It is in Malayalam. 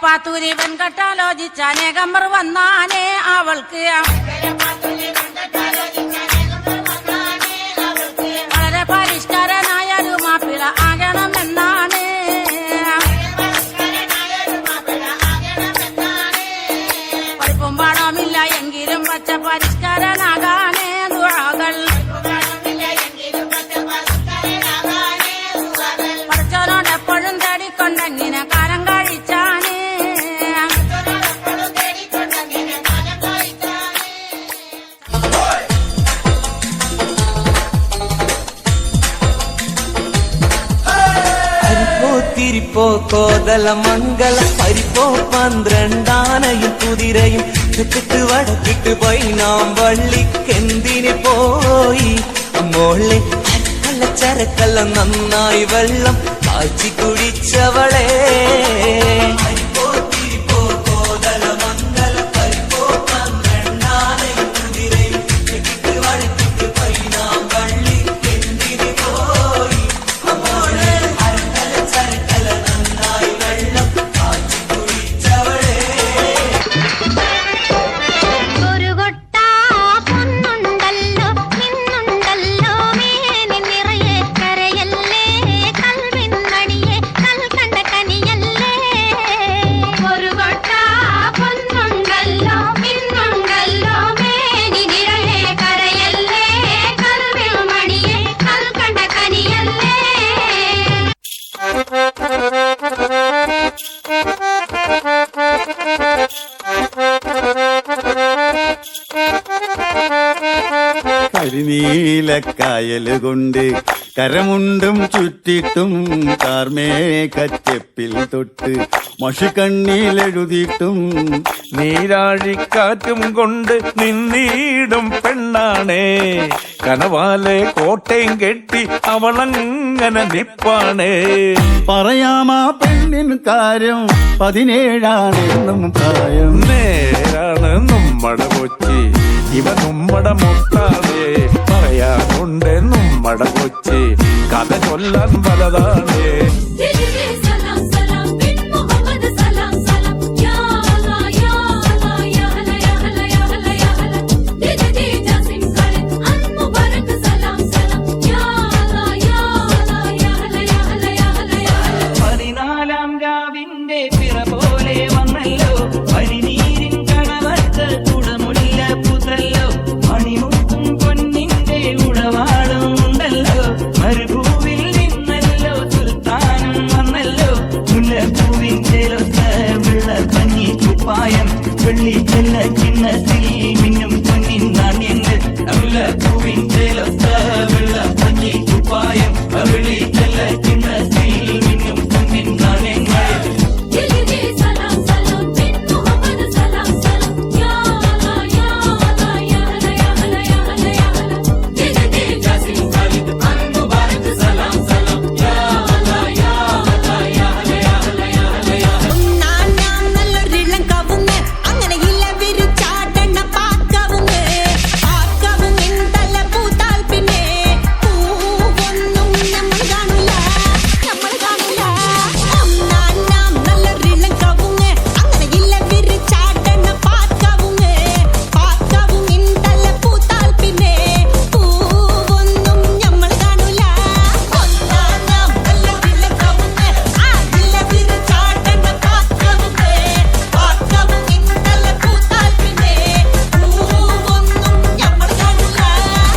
പാത്തൂരി വെൺകട്ടാലോചിച്ച അനേകമ്പർ വന്നാനേ അവൾക്ക് വളരെ പരിഷ്കാരനായൊരു മാപ്പിള ആകണമെന്നാണ്. പഠിപ്പും പാടമില്ല എങ്കിലും പച്ച പരിഷ്കാരനാകാനേ ദുആകൾ. പഠിച്ചവനോട് എപ്പോഴും തേടിക്കൊണ്ടെങ്ങനെ കാലം കഴിച്ചാണ്. തിരിപ്പോ കോതല മംഗല പരിപ്പോ 12 കുതിരയും തെക്കിട്ട് വടക്കിട്ട് പൈനാം വള്ളിക്കെന്തിന് പോയി മോളെ അരക്കല്ല ചരക്കല്ല നന്നായി വെള്ളം കാച്ചി കുടിച്ചവളെ. കരിനീലക്കായല് കൊണ്ട് കരമുണ്ടും ചുറ്റിട്ടും കാർമേഘച്ചെപ്പിൽ തൊട്ട് മഷിക്കണ്ണിലെഴുതിയിട്ടും നീരാഴിക്കാറ്റും കൊണ്ട് നിന്നീടും പെണ്ണാണേ കനവാലെ കോട്ടയും കെട്ടി അവളങ്ങനെ നിപ്പാണേ. പറയാമാ പെണ്ണിൻ കാര്യം 17 പ്രായം. നേരാണ് നമ്മടെ കൊച്ചി ഇവ നമ്മടെ മുട്ടാണേ പറയാനുണ്ട് നമ്മടെ കൊച്ചി കഥ ചൊല്ലാൻ പലതാണേ. വെള്ളി ചെല്ല ചിന്നത്തിൽ